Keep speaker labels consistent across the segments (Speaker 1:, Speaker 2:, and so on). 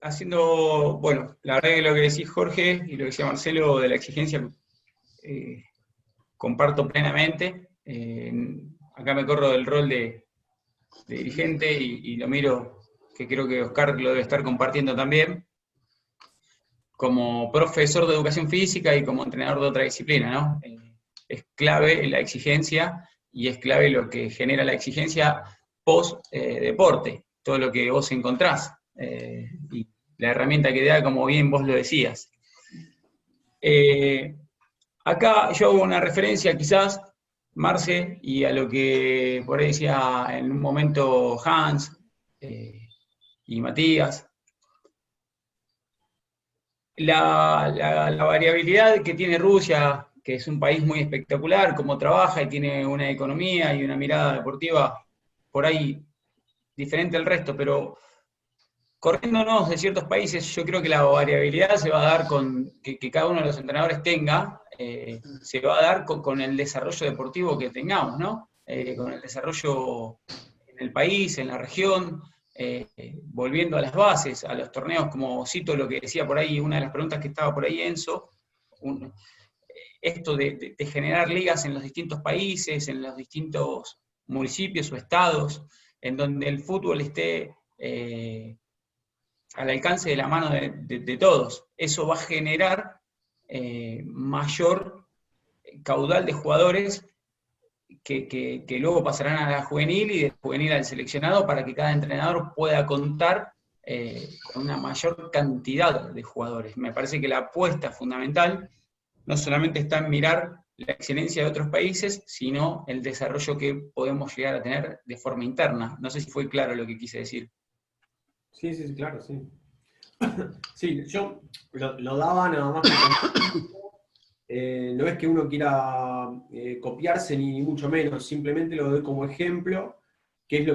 Speaker 1: Haciendo, bueno, la verdad que lo que decís Jorge y lo que decía Marcelo de la exigencia, eh, comparto plenamente. Acá me corro del rol de dirigente y lo miro, que creo que Oscar lo debe estar compartiendo también, como profesor de educación física y como entrenador de otra disciplina, ¿no? Es clave la exigencia y es clave lo que genera la exigencia post deporte, todo lo que vos encontrás y la herramienta que te da, como bien vos lo decías. Acá yo hago una referencia quizás, Marce, y a lo que por ahí decía en un momento Hans y Matías. La variabilidad que tiene Rusia, que es un país muy espectacular, cómo trabaja y tiene una economía y una mirada deportiva por ahí diferente al resto, pero corriéndonos de ciertos países, yo creo que la variabilidad se va a dar con que cada uno de los entrenadores tenga, se va a dar con el desarrollo deportivo que tengamos, ¿no? Con el desarrollo en el país, en la región, volviendo a las bases, a los torneos, como cito lo que decía por ahí, una de las preguntas que estaba por ahí Enzo, esto de generar ligas en los distintos países, en los distintos municipios o estados, en donde el fútbol esté al alcance de la mano de todos. Eso va a generar mayor caudal de jugadores que luego pasarán a la juvenil y de juvenil al seleccionado para que cada entrenador pueda contar con una mayor cantidad de jugadores. Me parece que la apuesta fundamental no solamente está en mirar la excelencia de otros países, sino el desarrollo que podemos llegar a tener de forma interna. No sé si fue claro lo que quise decir.
Speaker 2: Sí, sí, claro, sí. Sí, yo lo daba nada más que no es que uno quiera copiarse ni mucho menos, simplemente lo doy como ejemplo, qué es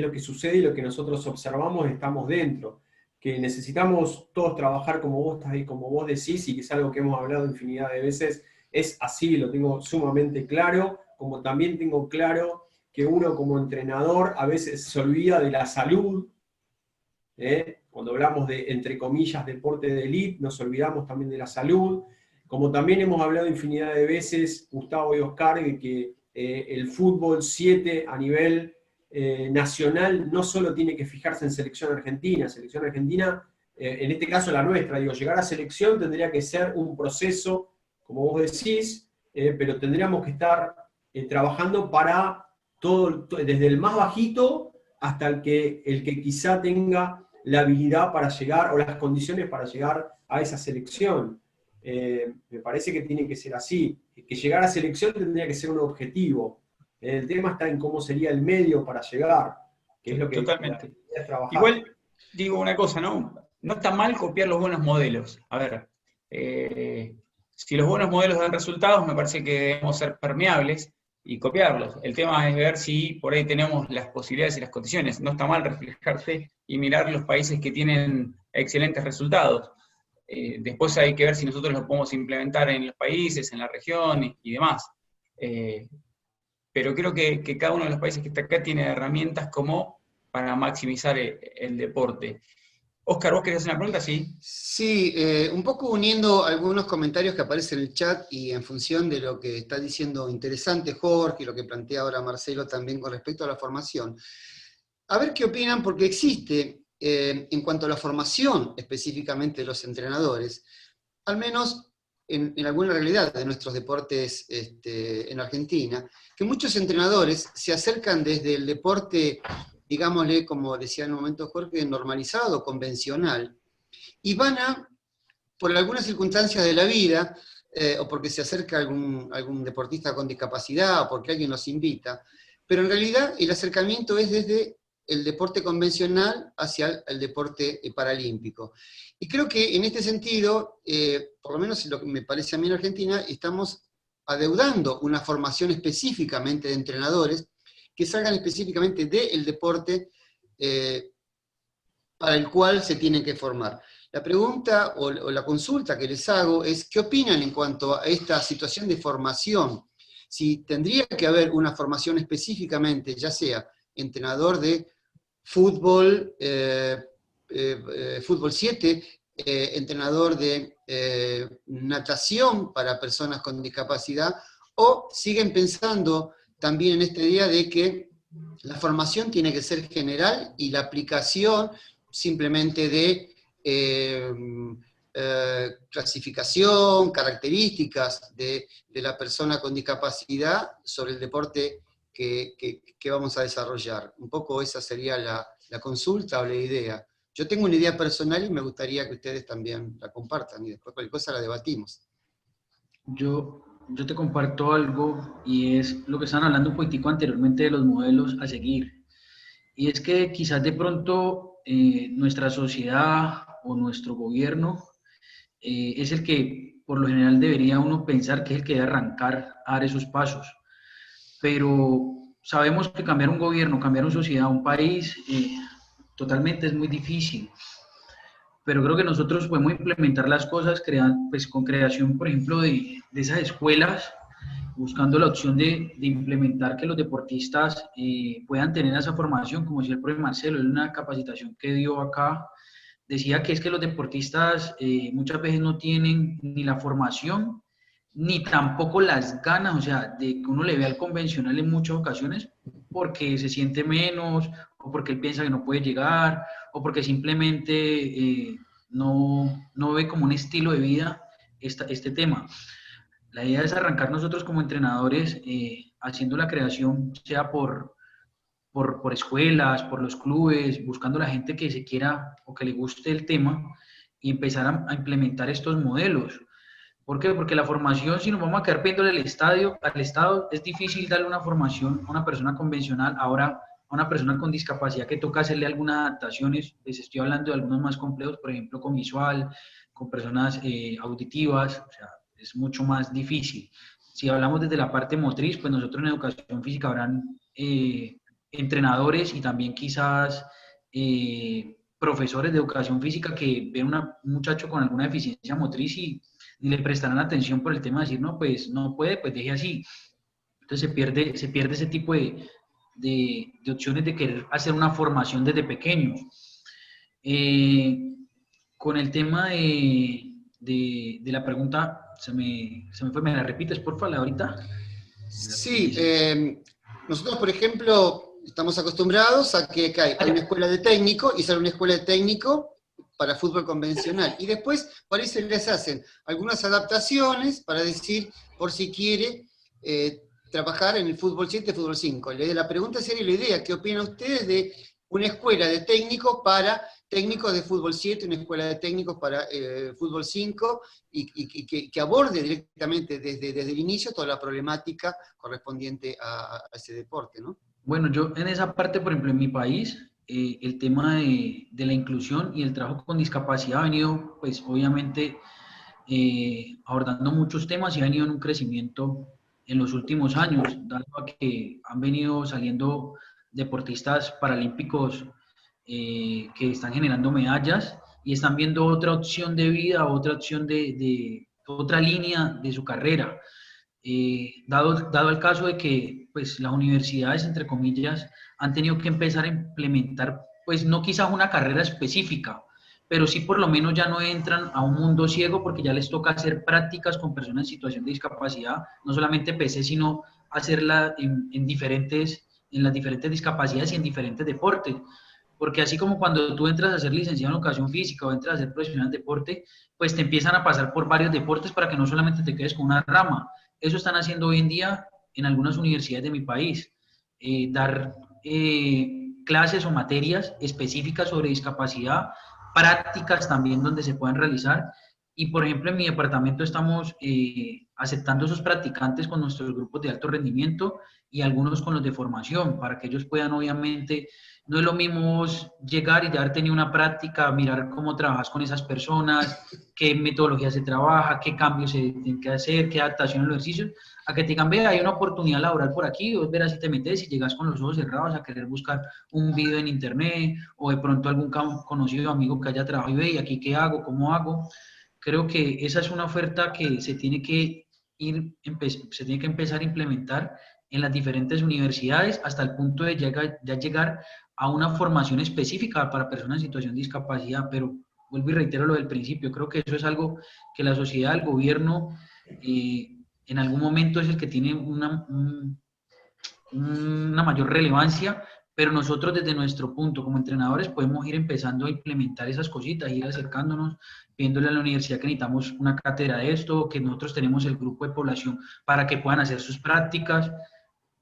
Speaker 2: lo que sucede y lo que nosotros observamos, estamos dentro. Que necesitamos todos trabajar como vos decís, y que es algo que hemos hablado infinidad de veces, es así, lo tengo sumamente claro, como también tengo claro que uno como entrenador a veces se olvida de la salud. Cuando hablamos de, entre comillas, deporte de élite, nos olvidamos también de la salud. Como también hemos hablado infinidad de veces, Gustavo y Oscar, de que el fútbol 7 a nivel nacional no solo tiene que fijarse en selección argentina, en este caso la nuestra, digo, llegar a selección tendría que ser un proceso, como vos decís, pero tendríamos que estar trabajando para todo, desde el más bajito hasta el que quizá tenga la habilidad para llegar o las condiciones para llegar a esa selección. Me parece que tiene que ser así. Que llegar a selección tendría que ser un objetivo. El tema está en cómo sería el medio para llegar, que es lo que
Speaker 1: Totalmente.
Speaker 2: es trabajar.
Speaker 1: Igual digo una cosa, ¿no? No está mal copiar los buenos modelos. A ver, si los buenos modelos dan resultados, me parece que debemos ser permeables y copiarlos. El tema es ver si por ahí tenemos las posibilidades y las condiciones. No está mal reflejarse y mirar los países que tienen excelentes resultados. Después hay que ver si nosotros lo podemos implementar en los países, en la región y demás. Pero creo que cada uno de los países que está acá tiene herramientas como para maximizar el deporte. Oscar, ¿vos querés hacer una pregunta? Sí.
Speaker 3: Sí, un poco uniendo algunos comentarios que aparecen en el chat y en función de lo que está diciendo interesante Jorge y lo que plantea ahora Marcelo también con respecto a la formación. A ver qué opinan, porque existe, en cuanto a la formación específicamente de los entrenadores, al menos en alguna realidad de nuestros deportes en Argentina, que muchos entrenadores se acercan desde el deporte, digámosle, como decía en un momento Jorge, normalizado, convencional, y van a, por algunas circunstancias de la vida, o porque se acerca algún deportista con discapacidad, o porque alguien los invita, pero en realidad el acercamiento es desde el deporte convencional hacia el deporte paralímpico. Y creo que en este sentido, por lo menos lo que me parece a mí en Argentina, estamos adeudando una formación específicamente de entrenadores que salgan específicamente del deporte para el cual se tienen que formar. La pregunta o la consulta que les hago es, ¿qué opinan en cuanto a esta situación de formación? Si tendría que haber una formación específicamente, ya sea entrenador de fútbol fútbol 7, entrenador de natación para personas con discapacidad, o siguen pensando también en este día de que la formación tiene que ser general y la aplicación simplemente de clasificación, características de la persona con discapacidad sobre el deporte que vamos a desarrollar. Un poco esa sería la consulta o la idea. Yo tengo una idea personal y me gustaría que ustedes también la compartan, y después cualquier cosa la debatimos.
Speaker 4: Yo te comparto algo, y es lo que estaban hablando un poquitico anteriormente de los modelos a seguir. Y es que quizás de pronto nuestra sociedad o nuestro gobierno es el que por lo general debería uno pensar que es el que debe arrancar a dar esos pasos. Pero sabemos que cambiar un gobierno, cambiar una sociedad, un país, totalmente es muy difícil. Pero creo que nosotros podemos implementar las cosas pues, con creación, por ejemplo, de esas escuelas, buscando la opción de implementar que los deportistas puedan tener esa formación, como decía el profe Marcelo, en una capacitación que dio acá, decía que es que los deportistas muchas veces no tienen ni la formación, ni tampoco las ganas, o sea, de que uno le vea al convencional en muchas ocasiones, porque se siente menos, o porque él piensa que no puede llegar, o porque simplemente no ve como un estilo de vida este tema. La idea es arrancar nosotros como entrenadores haciendo la creación, sea por escuelas, por los clubes, buscando la gente que se quiera o que le guste el tema y empezar a implementar estos modelos. ¿Por qué? Porque la formación, si nos vamos a quedar viéndole al Estado, es difícil darle una formación a una persona convencional. Ahora, a una persona con discapacidad que toca hacerle algunas adaptaciones, les estoy hablando de algunos más complejos, por ejemplo, con visual, con personas auditivas, o sea, es mucho más difícil. Si hablamos desde la parte motriz, pues nosotros en educación física habrán entrenadores y también quizás profesores de educación física que ven un muchacho con alguna deficiencia motriz y le prestarán atención por el tema de decir, no, pues no puede, pues deje así. Entonces se pierde ese tipo de opciones de querer hacer una formación desde pequeños. Con el tema de la pregunta, se me fue, ¿me la repites, por favor, ahorita?
Speaker 3: Sí, nosotros, por ejemplo, estamos acostumbrados a que hay una escuela de técnico y sale una escuela de técnico para fútbol convencional. Y después, por ahí se les hacen algunas adaptaciones para decir, por si quiere trabajar en el fútbol 7, fútbol 5. La pregunta sería la idea, ¿qué opinan ustedes de una escuela de técnicos para técnicos de fútbol 7, una escuela de técnicos para fútbol 5, y que aborde directamente desde el inicio toda la problemática correspondiente a ese deporte, ¿no?
Speaker 4: Bueno, yo en esa parte, por ejemplo, en mi país, el tema de la inclusión y el trabajo con discapacidad ha venido, pues obviamente, abordando muchos temas y ha venido en un crecimiento en los últimos años, dado a que han venido saliendo deportistas paralímpicos que están generando medallas y están viendo otra opción de vida, otra opción de otra línea de su carrera. Dado el caso de que pues, las universidades, entre comillas, han tenido que empezar a implementar, pues no quizás una carrera específica, pero sí por lo menos ya no entran a un mundo ciego porque ya les toca hacer prácticas con personas en situación de discapacidad, no solamente PC, sino hacerla en las diferentes discapacidades y en diferentes deportes. Porque así como cuando tú entras a ser licenciado en educación física o entras a ser profesional en deporte, pues te empiezan a pasar por varios deportes para que no solamente te quedes con una rama. Eso están haciendo hoy en día en algunas universidades de mi país, dar clases o materias específicas sobre discapacidad, prácticas también donde se puedan realizar. Y por ejemplo, en mi departamento estamos aceptando esos practicantes con nuestros grupos de alto rendimiento y algunos con los de formación, para que ellos puedan obviamente, no es lo mismo llegar y ya haber tenido una práctica, mirar cómo trabajas con esas personas, qué metodología se trabaja, qué cambios se tienen que hacer, qué adaptación a los ejercicios, a que te digan, ve, hay una oportunidad laboral por aquí, vos verás si te metes y llegas con los ojos cerrados a querer buscar un video en internet o de pronto algún conocido amigo que haya trabajado y ve, ¿y aquí qué hago? ¿Cómo hago? Creo que esa es una oferta que se tiene que empezar a implementar en las diferentes universidades hasta el punto de ya llegar a una formación específica para personas en situación de discapacidad, pero vuelvo y reitero lo del principio, creo que eso es algo que la sociedad, el gobierno, en algún momento es el que tiene una mayor relevancia, pero nosotros desde nuestro punto como entrenadores podemos ir empezando a implementar esas cositas, ir acercándonos, viéndole a la universidad que necesitamos una cátedra de esto, que nosotros tenemos el grupo de población para que puedan hacer sus prácticas,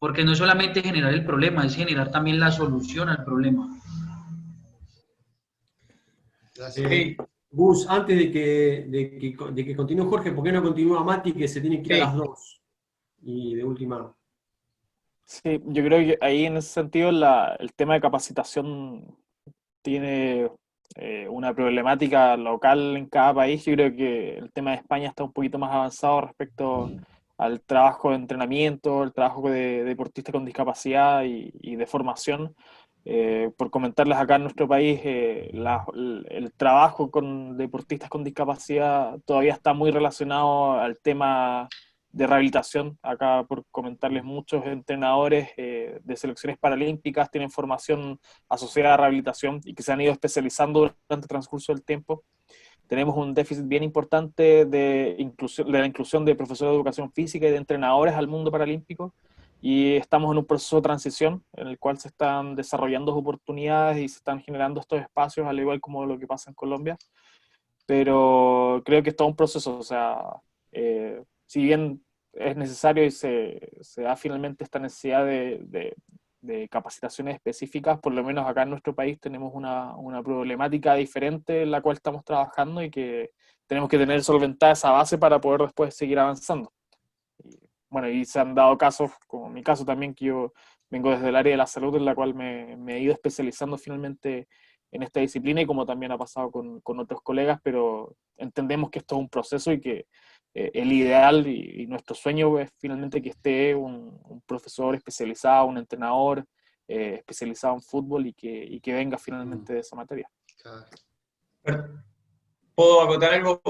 Speaker 4: porque no es solamente generar el problema, es generar también la solución al problema.
Speaker 1: Sí,
Speaker 2: Gus, antes de que continúe Jorge, ¿por qué no continúa Mati, que se tiene que ir a
Speaker 1: sí.
Speaker 2: las 2? Y de última.
Speaker 5: Sí, yo creo que ahí en ese sentido el tema de capacitación tiene una problemática local en cada país. Yo creo que el tema de España está un poquito más avanzado respecto al trabajo de entrenamiento, el trabajo de deportistas con discapacidad y de formación. Por comentarles acá en nuestro país, el trabajo con deportistas con discapacidad todavía está muy relacionado al tema de rehabilitación. Acá, por comentarles, muchos entrenadores de selecciones paralímpicas tienen formación asociada a rehabilitación y que se han ido especializando durante el transcurso del tiempo. Tenemos un déficit bien importante de la inclusión de profesores de educación física y de entrenadores al mundo paralímpico, y estamos en un proceso de transición en el cual se están desarrollando oportunidades y se están generando estos espacios, al igual como lo que pasa en Colombia. Pero creo que es todo un proceso, o sea, si bien es necesario y se da finalmente esta necesidad de capacitaciones específicas, por lo menos acá en nuestro país tenemos una problemática diferente en la cual estamos trabajando y que tenemos que tener solventada esa base para poder después seguir avanzando. Y, bueno, y se han dado casos, como en mi caso también, que yo vengo desde el área de la salud, en la cual me he ido especializando finalmente en esta disciplina, y como también ha pasado con otros colegas, pero entendemos que esto es un proceso y que el ideal y nuestro sueño es finalmente que esté un profesor especializado, un entrenador especializado en fútbol y que venga finalmente de esa materia.
Speaker 1: ¿Puedo acotar algo?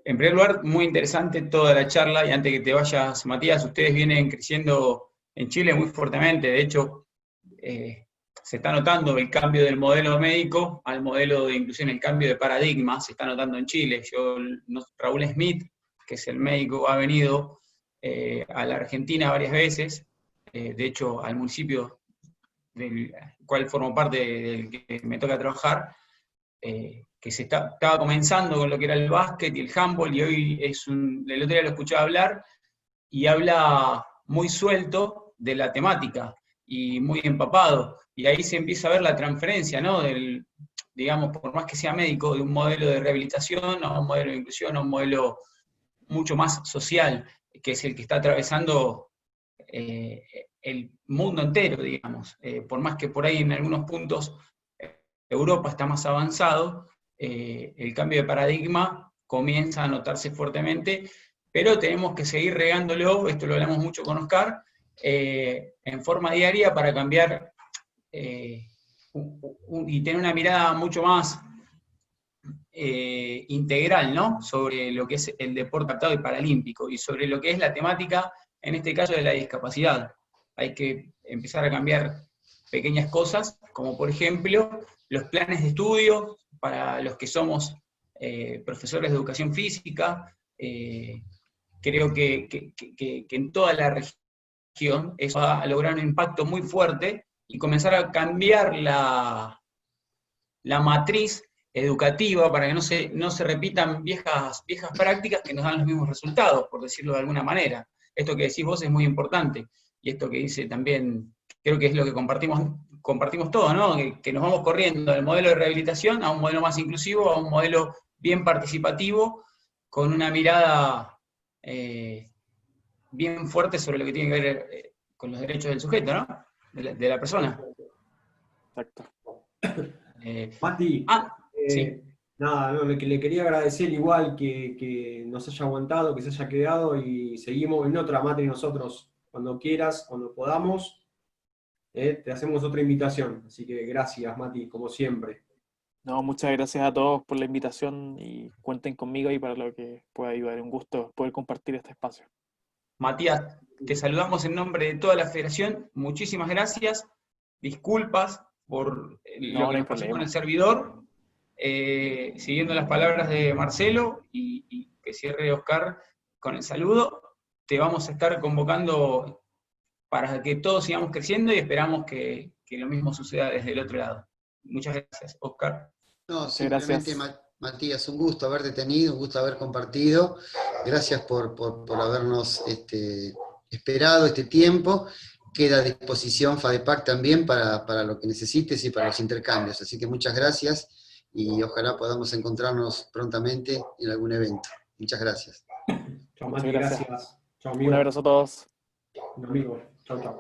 Speaker 1: En primer lugar, muy interesante toda la charla, y antes que te vayas, Matías, ustedes vienen creciendo en Chile muy fuertemente. De hecho, se está notando el cambio del modelo médico al modelo de inclusión, el cambio de paradigma se está notando en Chile. Raúl Smith, que es el médico, ha venido a la Argentina varias veces, de hecho al municipio del cual formo parte, del que me toca trabajar, que estaba comenzando con lo que era el básquet y el handball, y hoy el otro día lo escuchaba hablar, y habla muy suelto de la temática, y muy empapado, y ahí se empieza a ver la transferencia, ¿no? Digamos, por más que sea médico, de un modelo de rehabilitación a un modelo de inclusión, a un modelo mucho más social, que es el que está atravesando el mundo entero, digamos. Por más que por ahí en algunos puntos Europa está más avanzado, el cambio de paradigma comienza a notarse fuertemente, pero tenemos que seguir regándolo, esto lo hablamos mucho con Oscar, en forma diaria para cambiar y tener una mirada mucho más integral, ¿no? Sobre lo que es el deporte adaptado y paralímpico, y sobre lo que es la temática, en este caso de la discapacidad. Hay que empezar a cambiar pequeñas cosas, como por ejemplo los planes de estudio para los que somos profesores de educación física. Creo que en toda la región eso va a lograr un impacto muy fuerte y comenzar a cambiar la matriz educativa para que no se repitan viejas prácticas que nos dan los mismos resultados, por decirlo de alguna manera. Esto que decís vos es muy importante, y esto que dice también, creo que es lo que compartimos todos, ¿no? Que nos vamos corriendo del modelo de rehabilitación a un modelo más inclusivo, a un modelo bien participativo, con una mirada bien fuerte sobre lo que tiene que ver con los derechos del sujeto, ¿no? De la persona.
Speaker 5: Exacto.
Speaker 2: Mati,
Speaker 1: sí.
Speaker 2: Nada, no, le quería agradecer igual que nos haya aguantado, que se haya quedado, y seguimos en otra, Mati, nosotros cuando quieras, cuando podamos, te hacemos otra invitación. Así que gracias, Mati, como siempre.
Speaker 5: No, muchas gracias a todos por la invitación y cuenten conmigo ahí para lo que pueda ayudar. Un gusto poder compartir este espacio.
Speaker 1: Matías, te saludamos en nombre de toda la federación, muchísimas gracias, disculpas por
Speaker 5: No,
Speaker 1: lo que
Speaker 5: no hay
Speaker 1: nos pasó con
Speaker 5: problema.
Speaker 1: el servidor, siguiendo las palabras de Marcelo, y que cierre Oscar con el saludo. Te vamos a estar convocando para que todos sigamos creciendo y esperamos que lo mismo suceda desde el otro lado. Muchas gracias, Oscar.
Speaker 3: No,
Speaker 5: Muchas
Speaker 3: simplemente,
Speaker 5: gracias.
Speaker 3: Matías, un gusto haberte tenido, un gusto haber compartido. Gracias por habernos esperado este tiempo. Queda a disposición FADEPAC también para lo que necesites y para los intercambios. Así que muchas gracias y ojalá podamos encontrarnos prontamente en algún evento. Muchas gracias.
Speaker 2: Chao,
Speaker 5: Muchas
Speaker 2: Mati,
Speaker 5: gracias.
Speaker 2: gracias. Chao,
Speaker 5: Un
Speaker 2: amigo.
Speaker 5: abrazo a todos.
Speaker 2: Un amigo. Chao, chao.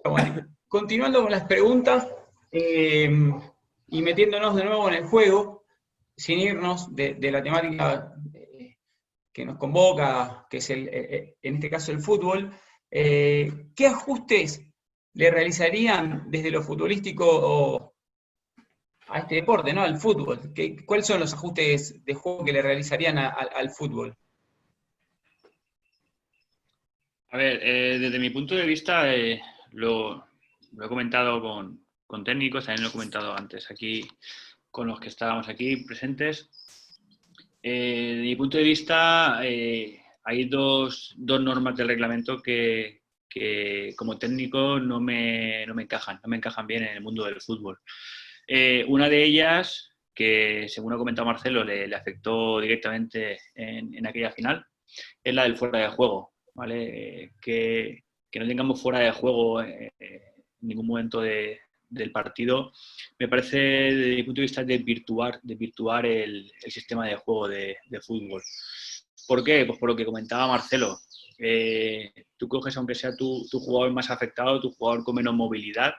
Speaker 1: Bueno, continuando con las preguntas y metiéndonos de nuevo en el juego, sin irnos de la temática que nos convoca, que es en este caso el fútbol, ¿qué ajustes le realizarían desde lo futbolístico a este deporte, ¿no? Al fútbol? ¿Cuáles son los ajustes de juego que le realizarían al fútbol?
Speaker 6: A ver, desde mi punto de vista, lo he comentado con técnicos, también lo he comentado antes aquí con los que estábamos aquí presentes. Desde mi punto de vista, hay dos normas del reglamento que como técnico no me encajan bien en el mundo del fútbol. Una de ellas, que según ha comentado Marcelo, le afectó directamente en aquella final, es la del fuera de juego, ¿vale? Que no tengamos fuera de juego en ningún momento del partido, me parece, desde mi punto de vista, desvirtuar el sistema de juego de fútbol. ¿Por qué? Pues por lo que comentaba Marcelo. Tú coges, aunque sea tu jugador más afectado, tu jugador con menos movilidad,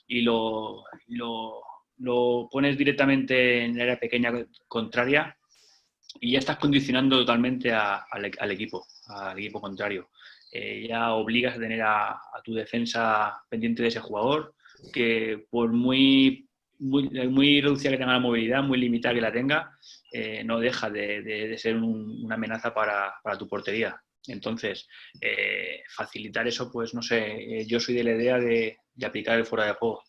Speaker 6: y lo pones directamente en el área pequeña contraria, y ya estás condicionando totalmente al equipo contrario. Ya obligas a tener a tu defensa pendiente de ese jugador, que por muy reducida que tenga la movilidad, muy limitada que la tenga, no deja de ser una amenaza para tu portería. Entonces, facilitar eso, pues no sé, yo soy de la idea de aplicar el fuera de juego.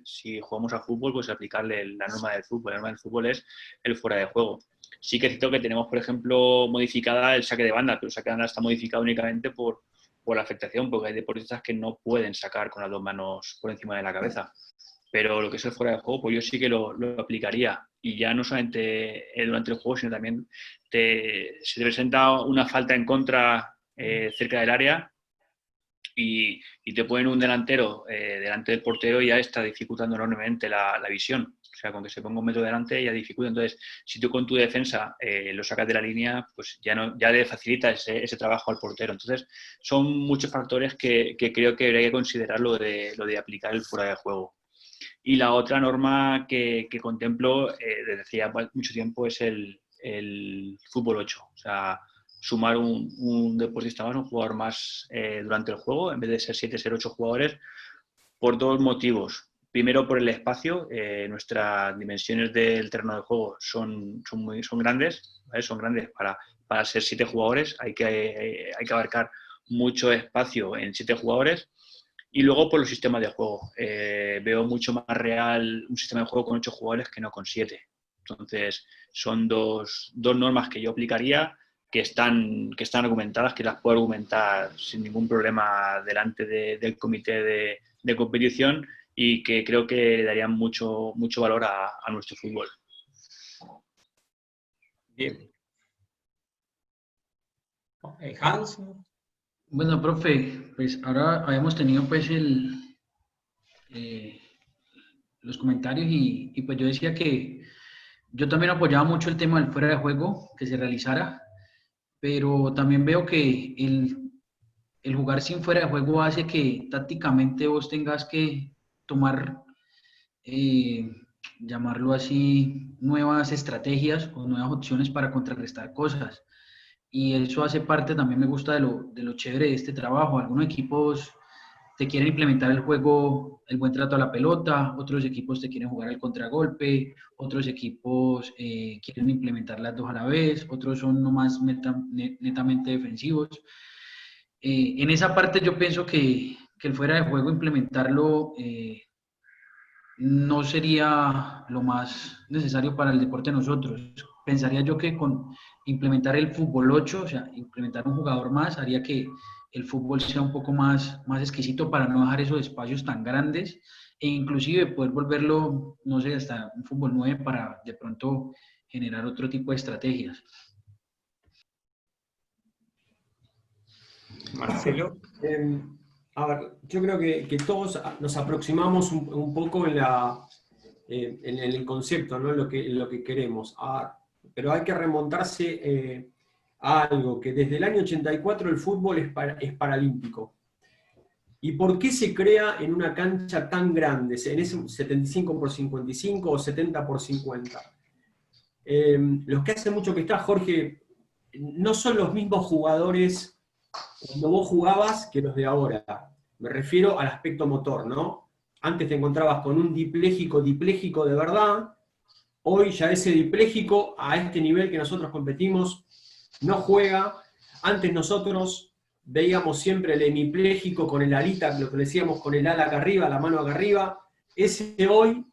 Speaker 6: Si jugamos a fútbol, pues aplicarle la norma del fútbol. La norma del fútbol es el fuera de juego. Sí que es cierto que tenemos, por ejemplo, modificada el saque de banda, pero el saque de banda está modificado únicamente por la afectación, porque hay deportistas que no pueden sacar con las dos manos por encima de la cabeza. Pero lo que es el fuera de juego, pues yo sí que lo aplicaría. Y ya no solamente durante el juego, sino también se te presenta una falta en contra cerca del área y te ponen un delantero delante del portero, y ya está dificultando enormemente la visión. O sea, con que se ponga un metro delante ya dificulta. Entonces, si tú con tu defensa lo sacas de la línea, pues ya le facilita ese trabajo al portero. Entonces, son muchos factores que creo que habría que considerar lo de aplicar el fuera de juego. Y la otra norma que contemplo desde hace ya mucho tiempo es el fútbol 8. O sea, sumar un deportista más, un jugador más durante el juego, en vez de ser 7, ser 8 jugadores, por dos motivos. Primero, por el espacio. Nuestras dimensiones del terreno de juego son grandes, ¿vale? Son grandes para ser 7 jugadores. Hay que abarcar mucho espacio en 7 jugadores. Y luego por los sistemas de juego. Veo mucho más real un sistema de juego con 8 jugadores que no con 7. Entonces, son dos normas que yo aplicaría, que están argumentadas, que las puedo argumentar sin ningún problema delante del comité de competición, y que creo que le darían mucho valor a nuestro fútbol.
Speaker 1: Bien. Hans.
Speaker 4: Bueno, profe, pues ahora habíamos tenido pues los comentarios y pues yo decía que yo también apoyaba mucho el tema del fuera de juego, que se realizara, pero también veo que el jugar sin fuera de juego hace que tácticamente vos tengas que tomar, llamarlo así, nuevas estrategias o nuevas opciones para contrarrestar cosas. Y eso hace parte, también me gusta de lo chévere de este trabajo. Algunos equipos te quieren implementar el juego, el buen trato a la pelota, otros equipos te quieren jugar al contragolpe, otros equipos quieren implementar las dos a la vez, otros son nomás netamente defensivos. En esa parte yo pienso que que el fuera de juego implementarlo no sería lo más necesario para el deporte de nosotros. Pensaría yo que con implementar el fútbol 8, o sea, implementar un jugador más, haría que el fútbol sea un poco más exquisito para no dejar esos espacios tan grandes e inclusive poder volverlo, no sé, hasta un fútbol 9 para de pronto generar otro tipo de estrategias.
Speaker 1: Marcelo.
Speaker 2: A ver, yo creo que todos nos aproximamos un poco en el concepto, ¿no? En lo que queremos. Pero hay que remontarse a algo, que desde el año 84 el fútbol es paralímpico. ¿Y por qué se crea en una cancha tan grande, en ese 75 por 55 o 70 por 50? Los que hace mucho que está, Jorge, no son los mismos jugadores cuando vos jugabas que los de ahora. Me refiero al aspecto motor, ¿no? Antes te encontrabas con un dipléjico de verdad. Hoy ya ese dipléjico, a este nivel que nosotros competimos, no juega. Antes nosotros veíamos siempre el hemipléjico con el alita, lo que decíamos, con el ala acá arriba, la mano acá arriba. Ese hoy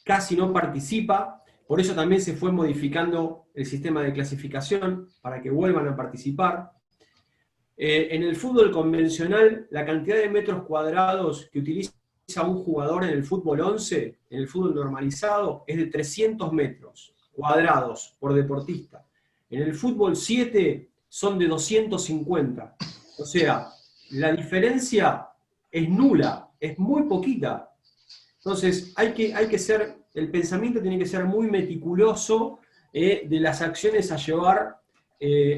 Speaker 2: casi no participa. Por eso también se fue modificando el sistema de clasificación para que vuelvan a participar. En el fútbol convencional, la cantidad de metros cuadrados que utiliza un jugador en el fútbol 11, en el fútbol normalizado, es de 300 metros cuadrados por deportista. En el fútbol 7 son de 250. O sea, la diferencia es nula, es muy poquita. Entonces, hay que ser, el pensamiento tiene que ser muy meticuloso de las acciones a llevar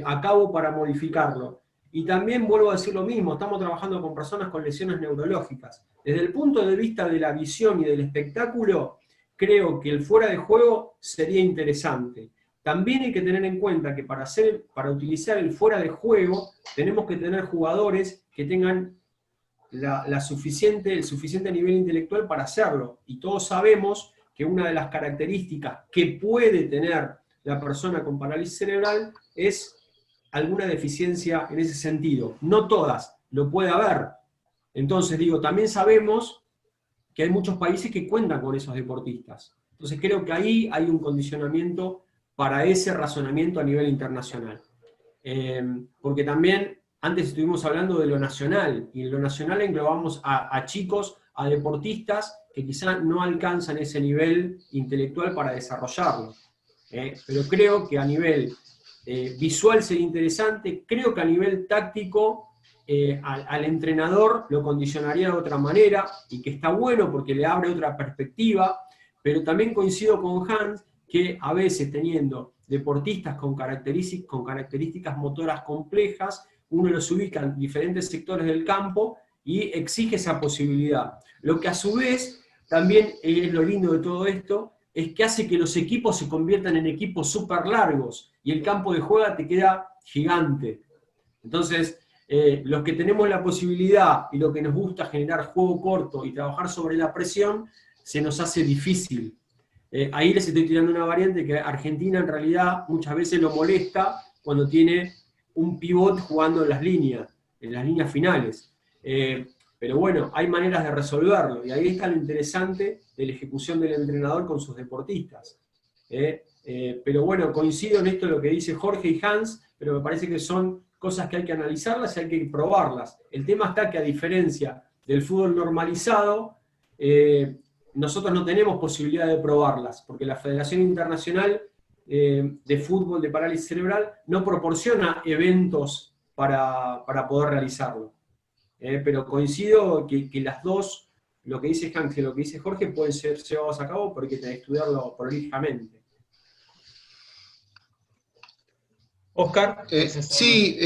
Speaker 2: a cabo para modificarlo. Y también vuelvo a decir lo mismo, estamos trabajando con personas con lesiones neurológicas. Desde el punto de vista de la visión y del espectáculo, creo que el fuera de juego sería interesante. También hay que tener en cuenta que para utilizar el fuera de juego, tenemos que tener jugadores que tengan el suficiente nivel intelectual para hacerlo. Y todos sabemos que una de las características que puede tener la persona con parálisis cerebral es alguna deficiencia en ese sentido. No todas, lo puede haber. Entonces, también sabemos que hay muchos países que cuentan con esos deportistas. Entonces, creo que ahí hay un condicionamiento para ese razonamiento a nivel internacional. Porque también, antes estuvimos hablando de lo nacional, y en lo nacional englobamos a chicos, a deportistas que quizá no alcanzan ese nivel intelectual para desarrollarlo. Pero creo que a nivel visual sería interesante, creo que a nivel táctico al entrenador lo condicionaría de otra manera, y que está bueno porque le abre otra perspectiva, pero también coincido con Hans que a veces teniendo deportistas con características motoras complejas, uno los ubica en diferentes sectores del campo y exige esa posibilidad. Lo que a su vez también es lo lindo de todo esto, es que hace que los equipos se conviertan en equipos súper largos y el campo de juego te queda gigante. Entonces, los que tenemos la posibilidad y lo que nos gusta generar juego corto y trabajar sobre la presión, se nos hace difícil. Ahí les estoy tirando una variante que Argentina en realidad muchas veces lo molesta cuando tiene un pivot jugando en las líneas finales. Pero bueno, hay maneras de resolverlo, y ahí está lo interesante de la ejecución del entrenador con sus deportistas. Pero bueno, coincido en esto lo que dice Jorge y Hans, pero me parece que son cosas que hay que analizarlas y hay que probarlas. El tema está que, a diferencia del fútbol normalizado, nosotros no tenemos posibilidad de probarlas, porque la Federación Internacional de Fútbol de Parálisis Cerebral no proporciona eventos para poder realizarlo. Pero coincido que las dos, lo que dice Hans y lo que dice Jorge, pueden ser llevados a cabo, pero hay que estudiarlo prolijamente.
Speaker 1: Oscar.
Speaker 3: Sí,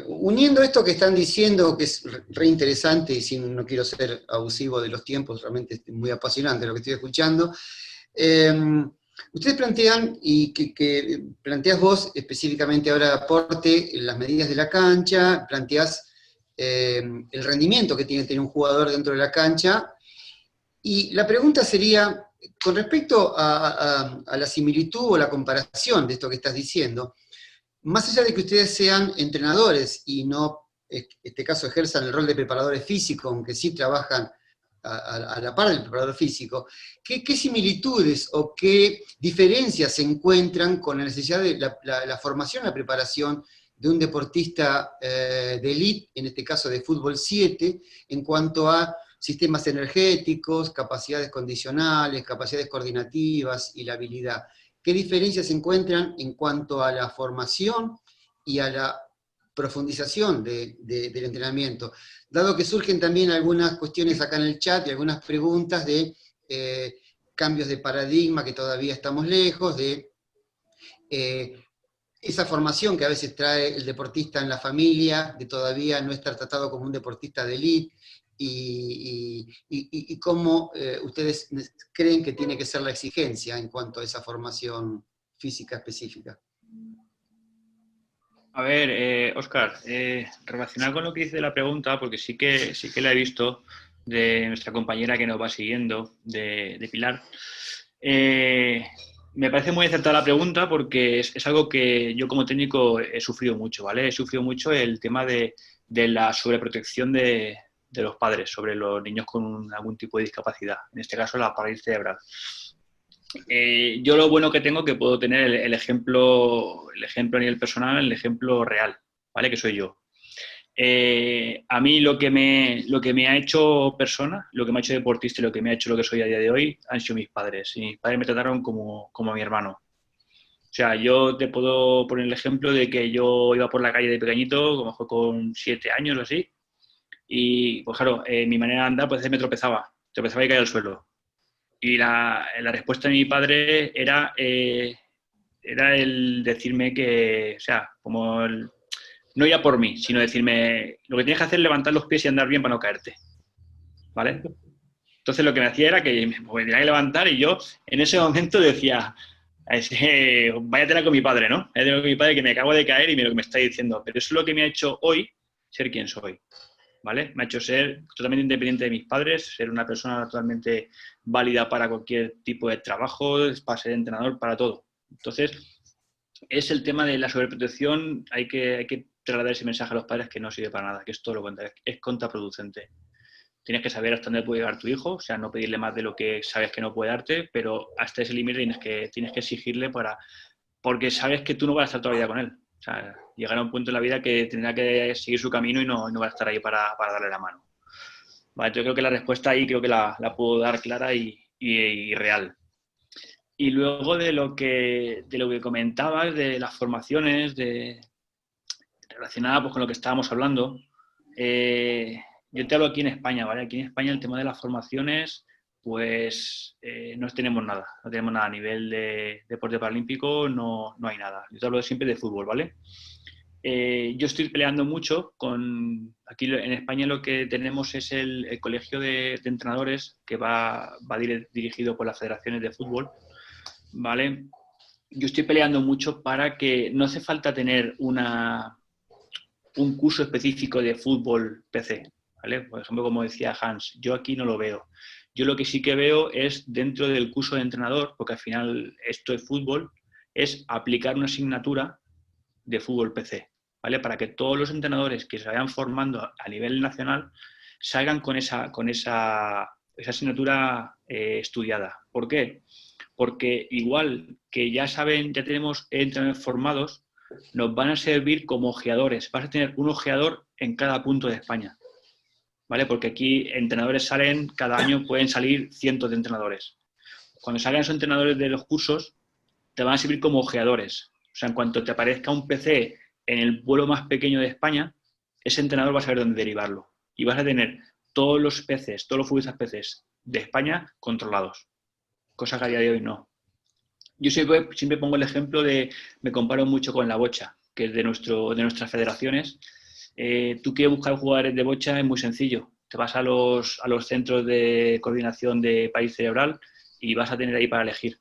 Speaker 3: uniendo esto que están diciendo, que es re interesante, y no quiero ser abusivo de los tiempos, realmente es muy apasionante lo que estoy escuchando. Ustedes plantean, y que planteas vos específicamente ahora, aporte, las medidas de la cancha, planteás el rendimiento que tiene que tener un jugador dentro de la cancha, y la pregunta sería, con respecto a la similitud o la comparación de esto que estás diciendo, más allá de que ustedes sean entrenadores y no este caso ejerzan el rol de preparadores físicos, aunque sí trabajan a la par del preparador físico, ¿qué similitudes o qué diferencias se encuentran con la necesidad de la formación, la preparación de un deportista de élite, en este caso de fútbol 7, en cuanto a sistemas energéticos, capacidades condicionales, capacidades coordinativas y la habilidad? ¿Qué diferencias se encuentran en cuanto a la formación y a la profundización del entrenamiento? Dado que surgen también algunas cuestiones acá en el chat y algunas preguntas de cambios de paradigma que todavía estamos lejos, de esa formación que a veces trae el deportista en la familia, de todavía no estar tratado como un deportista de élite, y cómo ustedes creen que tiene que ser la exigencia en cuanto a esa formación física específica.
Speaker 6: A ver, Óscar, relacionado con lo que dice la pregunta, porque sí que la he visto de nuestra compañera que nos va siguiendo, de Pilar. Me parece muy acertada la pregunta porque es algo que yo como técnico he sufrido mucho, ¿vale? He sufrido mucho el tema de la sobreprotección de los padres sobre los niños con algún tipo de discapacidad, en este caso la parálisis cerebral. Yo lo bueno que tengo es que puedo tener el ejemplo a nivel personal, el ejemplo real, ¿vale? Que soy yo. A mí lo que me ha hecho persona, lo que me ha hecho deportista y lo que me ha hecho lo que soy a día de hoy han sido mis padres. Y mis padres me trataron como a mi hermano. O sea, yo te puedo poner el ejemplo de que yo iba por la calle de pequeñito, como fue con 7 años o así, y pues claro, mi manera de andar pues a veces me tropezaba y caía al suelo. Y la respuesta de mi padre era el decirme que, o sea, no iba por mí, sino decirme, lo que tienes que hacer es levantar los pies y andar bien para no caerte, ¿vale? Entonces lo que me hacía era que me tenía que levantar y yo en ese momento decía, vaya tela con mi padre, ¿no? Vaya tela con mi padre que me acabo de caer y mira lo que me está diciendo. Pero eso es lo que me ha hecho hoy ser quien soy, ¿vale? Me ha hecho ser totalmente independiente de mis padres, ser una persona totalmente válida para cualquier tipo de trabajo, para ser entrenador, para todo. Entonces, es el tema de la sobreprotección, hay que trasladar ese mensaje a los padres que no sirve para nada, que es todo lo contrario, es contraproducente. Tienes que saber hasta dónde puede llegar tu hijo, o sea, no pedirle más de lo que sabes que no puede darte, pero hasta ese límite tienes que exigirle porque sabes que tú no vas a estar toda la vida con él. O sea, llegará un punto en la vida que tendrá que seguir su camino y no va a estar ahí para darle la mano. Vale, yo creo que la respuesta ahí creo que la puedo dar clara y real. Y luego de lo que comentabas, de las formaciones, relacionadas pues, con lo que estábamos hablando, yo te hablo aquí en España, ¿vale? Aquí en España el tema de las formaciones, pues no tenemos nada. No tenemos nada a nivel de deporte paralímpico, no hay nada. Yo te hablo siempre de fútbol, ¿vale? Yo estoy peleando mucho aquí en España lo que tenemos es el colegio de entrenadores que va dirigido por las federaciones de fútbol, ¿vale? Yo estoy peleando mucho para que no hace falta tener un curso específico de fútbol PC, ¿vale? Por ejemplo, como decía Hans, yo aquí no lo veo. Yo lo que sí que veo es dentro del curso de entrenador, porque al final esto es fútbol, es aplicar una asignatura de fútbol PC, ¿vale? Para que todos los entrenadores que se vayan formando a nivel nacional salgan con esa asignatura estudiada. ¿Por qué? Porque igual que ya tenemos entrenadores formados, nos van a servir como ojeadores. Vas a tener un ojeador en cada punto de España, ¿vale? Porque aquí entrenadores cada año pueden salir cientos de entrenadores. Cuando salgan esos entrenadores de los cursos, te van a servir como ojeadores. O sea, en cuanto te aparezca un PC en el vuelo más pequeño de España, ese entrenador va a saber dónde derivarlo. Y vas a tener todos los futbolistas PCs de España controlados. Cosa que a día de hoy no. Yo siempre pongo el ejemplo me comparo mucho con la bocha, que es de nuestras federaciones. Tú quieres buscar jugadores de bocha, es muy sencillo. Te vas a los centros de coordinación de parálisis cerebral y vas a tener ahí para elegir.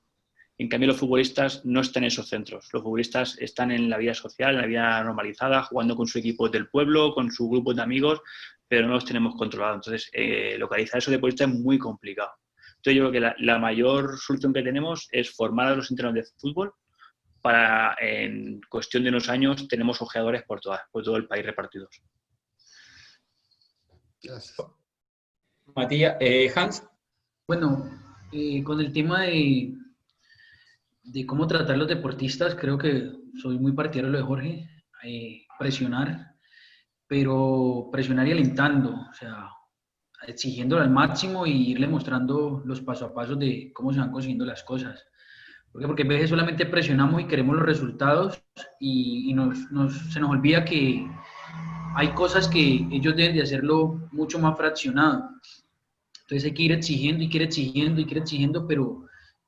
Speaker 6: En cambio, los futbolistas no están en esos centros. Los futbolistas están en la vida social, en la vida normalizada, jugando con su equipo del pueblo, con su grupo de amigos, pero no los tenemos controlados. Entonces, localizar a esos deportistas es muy complicado. Entonces, yo creo que la mayor solución que tenemos es formar a los entrenadores de fútbol para, en cuestión de unos años, tenemos ojeadores por todo el país repartidos.
Speaker 3: Gracias.
Speaker 1: Matías, Hans.
Speaker 4: Bueno, con el tema de cómo tratar a los deportistas, creo que soy muy partidario de lo de Jorge, presionar, pero presionar y alentando, o sea, exigiéndolo al máximo y irle mostrando los paso a paso de cómo se van consiguiendo las cosas. ¿Por qué? Porque a veces solamente presionamos y queremos los resultados y se nos olvida que hay cosas que ellos deben de hacerlo mucho más fraccionado. Entonces hay que ir exigiendo y quiere exigiendo y quiere exigiendo, pero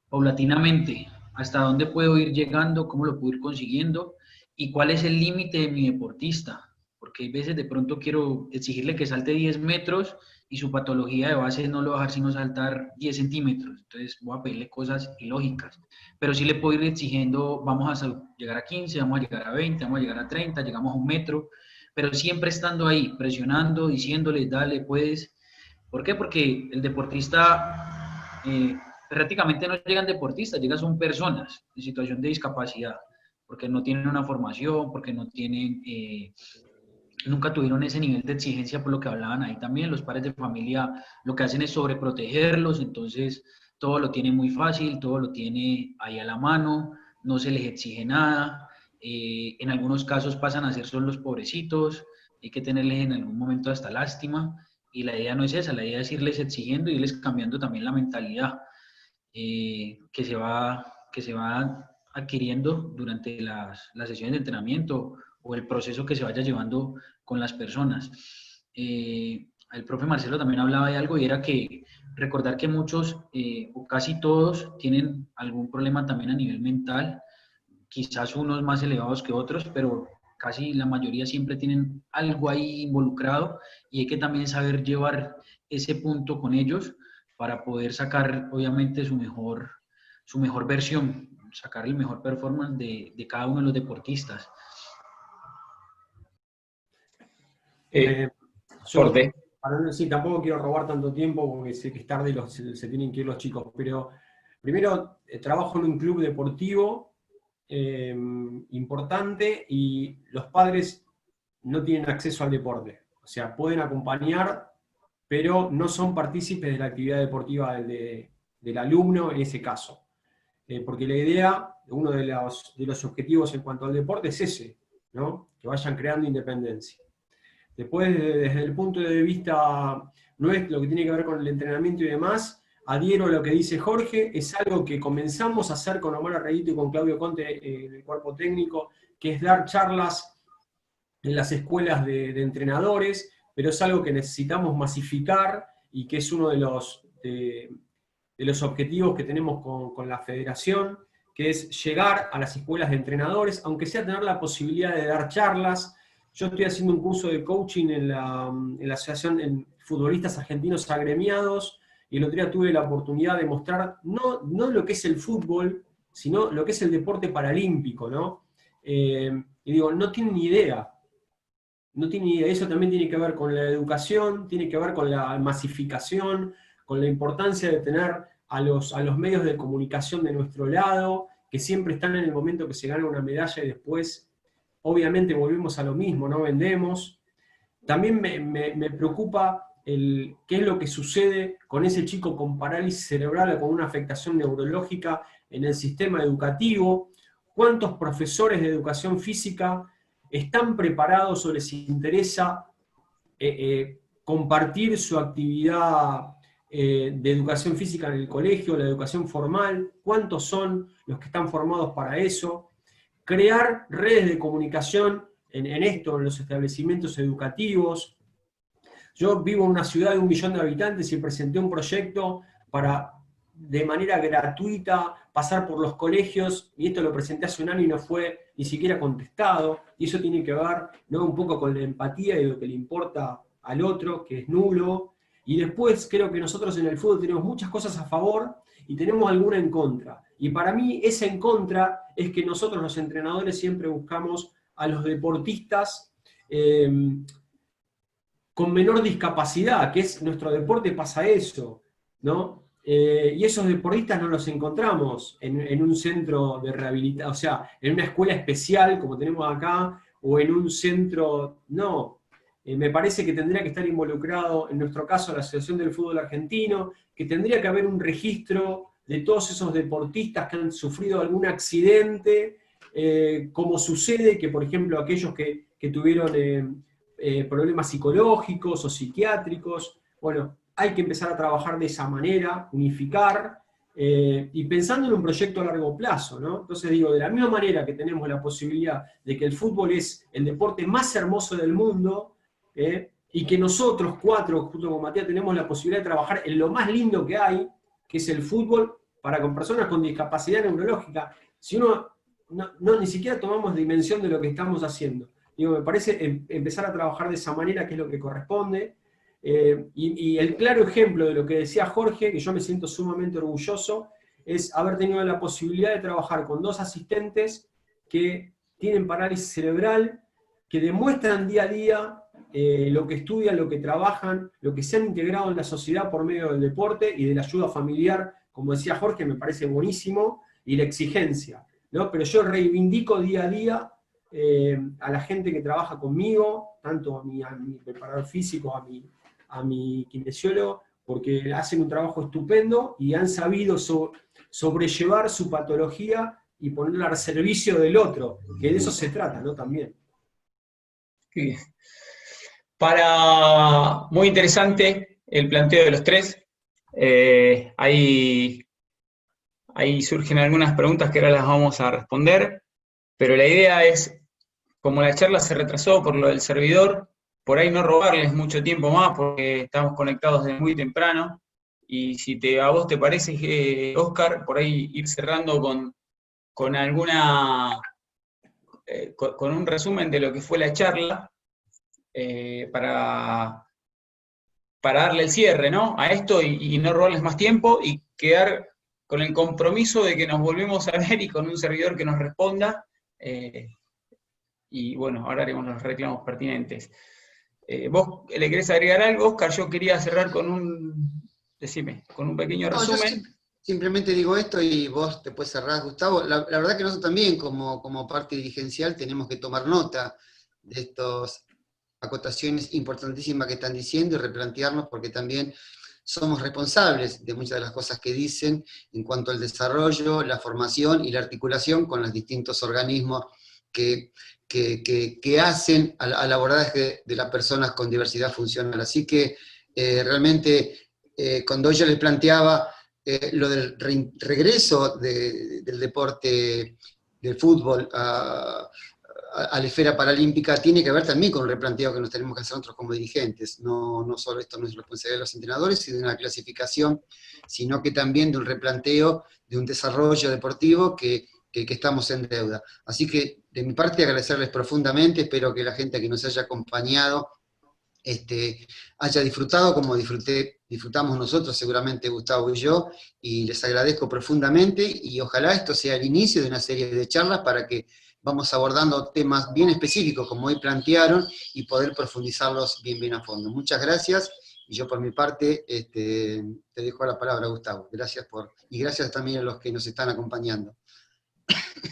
Speaker 4: paulatinamente, hasta dónde puedo ir llegando, cómo lo puedo ir consiguiendo y cuál es el límite de mi deportista. Porque hay veces de pronto quiero exigirle que salte 10 metros y su patología de base no lo va a dejar sino saltar 10 centímetros. Entonces voy a pedirle cosas ilógicas. Pero sí le puedo ir exigiendo, vamos a llegar a 15, vamos a llegar a 20, vamos a llegar a 30, llegamos a 1 metro, pero siempre estando ahí, presionando, diciéndole, dale, puedes. ¿Por qué? Porque el deportista, prácticamente no llegan deportistas, llegan son personas en situación de discapacidad, porque no tienen una formación, porque no tienen, nunca tuvieron ese nivel de exigencia por lo que hablaban ahí también. Los padres de familia lo que hacen es sobreprotegerlos, entonces todo lo tienen muy fácil, todo lo tiene ahí a la mano, no se les exige nada. En algunos casos pasan a ser solo los pobrecitos, hay que tenerles en algún momento hasta lástima. Y la idea no es esa, la idea es irles exigiendo y irles cambiando también la mentalidad que se va adquiriendo durante las sesiones de entrenamiento o el proceso que se vaya llevando con las personas. El profe Marcelo también hablaba de algo y era que recordar que muchos o casi todos tienen algún problema también a nivel mental, quizás unos más elevados que otros, pero casi la mayoría siempre tienen algo ahí involucrado y hay que también saber llevar ese punto con ellos para poder sacar, obviamente, su mejor versión, sacar el mejor performance de cada uno de los deportistas.
Speaker 2: Sí, tampoco quiero robar tanto tiempo porque sé que es tarde y se tienen que ir los chicos, pero primero trabajo en un club deportivo importante y los padres no tienen acceso al deporte. O sea, pueden acompañar, pero no son partícipes de la actividad deportiva del alumno en ese caso. Porque la idea, uno de los objetivos en cuanto al deporte es ese, ¿no? Que vayan creando independencia. Después, desde el punto de vista nuestro, lo que tiene que ver con el entrenamiento y demás, adhiero a lo que dice Jorge, es algo que comenzamos a hacer con Omar Arreguito y con Claudio Conte en el cuerpo técnico, que es dar charlas en las escuelas de entrenadores, pero es algo que necesitamos masificar y que es uno de los objetivos que tenemos con la federación, que es llegar a las escuelas de entrenadores, aunque sea tener la posibilidad de dar charlas. Yo estoy haciendo un curso de coaching en la Asociación de Futbolistas Argentinos Agremiados, y el otro día tuve la oportunidad de mostrar no lo que es el fútbol, sino lo que es el deporte paralímpico, ¿no? Y digo, no tienen ni idea. No tienen ni idea. Eso también tiene que ver con la educación, tiene que ver con la masificación, con la importancia de tener a los medios de comunicación de nuestro lado, que siempre están en el momento que se gana una medalla y después, obviamente, volvemos a lo mismo, no vendemos. También me preocupa qué es lo que sucede con ese chico con parálisis cerebral o con una afectación neurológica en el sistema educativo. ¿Cuántos profesores de educación física están preparados o les interesa compartir su actividad de educación física en el colegio, la educación formal? ¿Cuántos son los que están formados para eso? Crear redes de comunicación en los establecimientos educativos. Yo vivo en una ciudad de 1 millón de habitantes y presenté un proyecto para, de manera gratuita, pasar por los colegios, y esto lo presenté hace 1 año y no fue ni siquiera contestado, y eso tiene que ver, ¿no?, un poco con la empatía y lo que le importa al otro, que es nulo. Y después creo que nosotros en el fútbol tenemos muchas cosas a favor y tenemos alguna en contra. Y para mí esa en contra es que nosotros los entrenadores siempre buscamos a los deportistas con menor discapacidad, que es nuestro deporte, pasa eso, ¿no? Y esos deportistas no los encontramos en un centro de rehabilitación, o sea, en una escuela especial como tenemos acá, o en un centro, no. me parece que tendría que estar involucrado, en nuestro caso, la Asociación del Fútbol Argentino, que tendría que haber un registro de todos esos deportistas que han sufrido algún accidente, como sucede que, por ejemplo, aquellos que tuvieron problemas psicológicos o psiquiátricos, bueno, hay que empezar a trabajar de esa manera, unificar, y pensando en un proyecto a largo plazo, ¿no? Entonces digo, de la misma manera que tenemos la posibilidad de que el fútbol es el deporte más hermoso del mundo, y que nosotros cuatro, junto con Matías, tenemos la posibilidad de trabajar en lo más lindo que hay, que es el fútbol para con personas con discapacidad neurológica. Si uno ni siquiera tomamos dimensión de lo que estamos haciendo. Digo, me parece empezar a trabajar de esa manera, que es lo que corresponde. Y el claro ejemplo de lo que decía Jorge, que yo me siento sumamente orgulloso, es haber tenido la posibilidad de trabajar con 2 asistentes que tienen parálisis cerebral, que demuestran día a día lo que estudian, lo que trabajan, lo que se han integrado en la sociedad por medio del deporte y de la ayuda familiar, como decía Jorge, me parece buenísimo, y la exigencia, ¿no? Pero yo reivindico día a día a la gente que trabaja conmigo, tanto a mi preparador físico, a mi kinesiólogo, porque hacen un trabajo estupendo y han sabido sobrellevar su patología y ponerla al servicio del otro, que de eso se trata, ¿no? También.
Speaker 1: Sí. Muy interesante el planteo de los tres. Ahí surgen algunas preguntas que ahora las vamos a responder, pero la idea es, como la charla se retrasó por lo del servidor, por ahí no robarles mucho tiempo más, porque estamos conectados desde muy temprano, y si a vos te parece, Oscar, por ahí ir cerrando con un resumen de lo que fue la charla, para darle el cierre, ¿no? A esto y no robarles más tiempo y quedar con el compromiso de que nos volvemos a ver y con un servidor que nos responda. Y bueno, ahora haremos los reclamos pertinentes. ¿Vos le querés agregar algo, Oscar? Yo quería cerrar con un pequeño resumen.
Speaker 3: Simplemente digo esto y vos te puedes cerrar, Gustavo. La verdad que nosotros también, como parte dirigencial, tenemos que tomar nota de estas acotaciones importantísimas que están diciendo y replantearnos, porque también somos responsables de muchas de las cosas que dicen en cuanto al desarrollo, la formación y la articulación con los distintos organismos que hacen al abordaje de las personas con diversidad funcional. Así que realmente cuando yo les planteaba lo del regreso del deporte del fútbol a la esfera paralímpica, tiene que ver también con el replanteo que nos tenemos que hacer nosotros como dirigentes. No solo esto no es responsabilidad de los entrenadores y de una clasificación, sino que también de un replanteo, de un desarrollo deportivo que estamos en deuda. Así que, de mi parte, agradecerles profundamente, espero que la gente que nos haya acompañado haya disfrutado como disfrutamos nosotros, seguramente Gustavo y yo, y les agradezco profundamente, y ojalá esto sea el inicio de una serie de charlas para que vamos abordando temas bien específicos, como hoy plantearon, y poder profundizarlos bien a fondo. Muchas gracias, y yo por mi parte te dejo la palabra, Gustavo. Gracias y gracias también a los que nos están acompañando.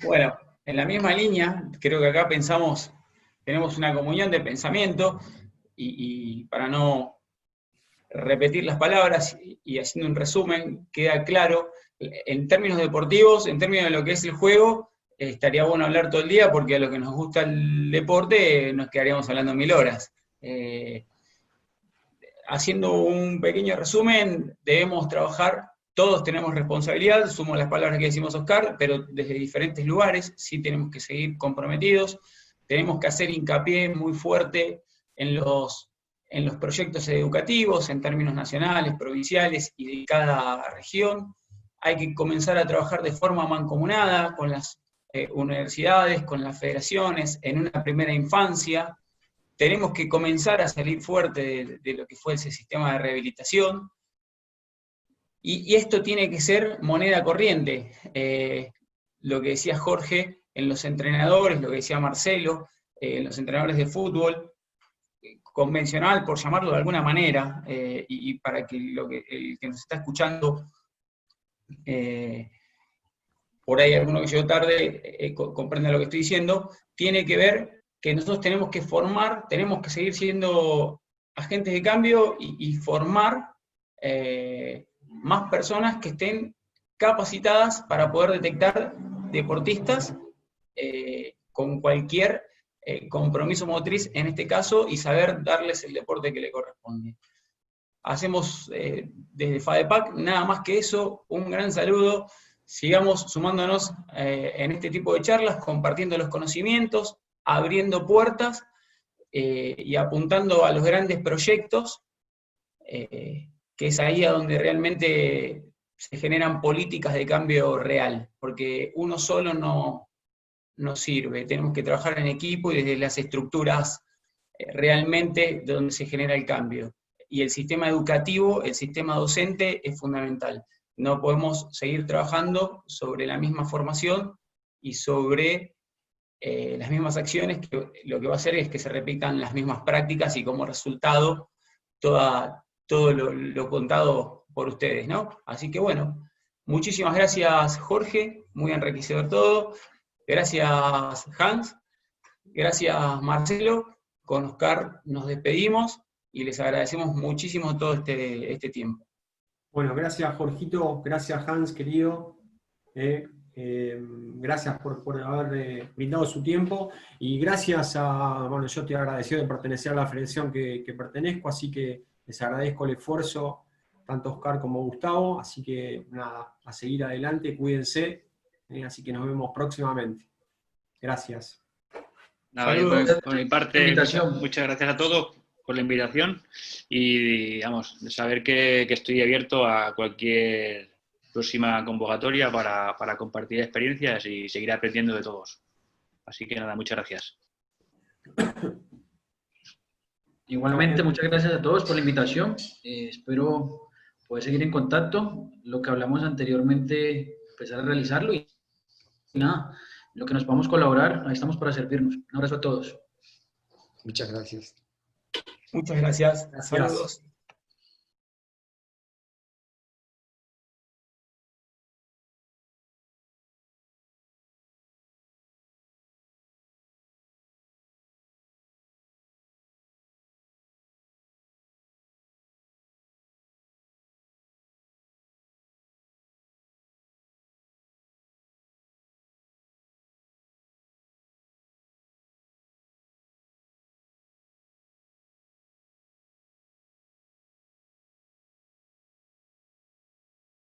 Speaker 1: Bueno, en la misma línea, creo que acá tenemos una comunión de pensamiento, y para no repetir las palabras y haciendo un resumen, queda claro, en términos deportivos, en términos de lo que es el juego, estaría bueno hablar todo el día, porque a lo que nos gusta el deporte nos quedaríamos hablando 1000 horas. Haciendo un pequeño resumen, debemos trabajar, todos tenemos responsabilidad, sumo las palabras que decimos Oscar, pero desde diferentes lugares, sí tenemos que seguir comprometidos, tenemos que hacer hincapié muy fuerte en los proyectos educativos, en términos nacionales, provinciales y de cada región. Hay que comenzar a trabajar de forma mancomunada con las universidades, con las federaciones, en una primera infancia. Tenemos que comenzar a salir fuerte de lo que fue ese sistema de rehabilitación. Y esto tiene que ser moneda corriente. Lo que decía Jorge, en los entrenadores, lo que decía Marcelo, en los entrenadores de fútbol, convencional, por llamarlo de alguna manera, y para que el que nos está escuchando, por ahí alguno que llegó tarde, comprenda lo que estoy diciendo, tiene que ver que nosotros tenemos que formar, tenemos que seguir siendo agentes de cambio y formar más personas que estén capacitadas para poder detectar deportistas con cualquier compromiso motriz en este caso y saber darles el deporte que le corresponde. Hacemos desde FADEPAC nada más que eso, un gran saludo, sigamos sumándonos en este tipo de charlas, compartiendo los conocimientos, abriendo puertas y apuntando a los grandes proyectos, que es ahí a donde realmente se generan políticas de cambio real, porque uno solo no sirve, tenemos que trabajar en equipo y desde las estructuras realmente donde se genera el cambio. Y el sistema educativo, el sistema docente es fundamental. No podemos seguir trabajando sobre la misma formación y sobre las mismas acciones, que lo que va a hacer es que se repitan las mismas prácticas y como resultado todo lo contado por ustedes, ¿no? Así que bueno, muchísimas gracias Jorge, muy enriquecedor todo. Gracias Hans, gracias Marcelo. Con Oscar nos despedimos y les agradecemos muchísimo todo este tiempo.
Speaker 2: Bueno, gracias Jorgito, gracias Hans, querido. Gracias por haber brindado su tiempo y gracias bueno, yo estoy agradecido de pertenecer a la federación que pertenezco, así que les agradezco el esfuerzo, tanto Oscar como Gustavo, así que nada, a seguir adelante, cuídense, así que nos vemos próximamente. Gracias.
Speaker 6: Nada, por mi parte, muchas gracias a todos por la invitación y, digamos, de saber que estoy abierto a cualquier próxima convocatoria para compartir experiencias y seguir aprendiendo de todos. Así que nada, muchas gracias.
Speaker 4: Igualmente, muchas gracias a todos por la invitación. Espero poder seguir en contacto. Lo que hablamos anteriormente, empezar a realizarlo y nada, lo que nos podamos colaborar, ahí estamos para servirnos. Un abrazo a todos.
Speaker 3: Muchas gracias.
Speaker 1: Muchas gracias.
Speaker 2: Gracias.
Speaker 1: Saludos.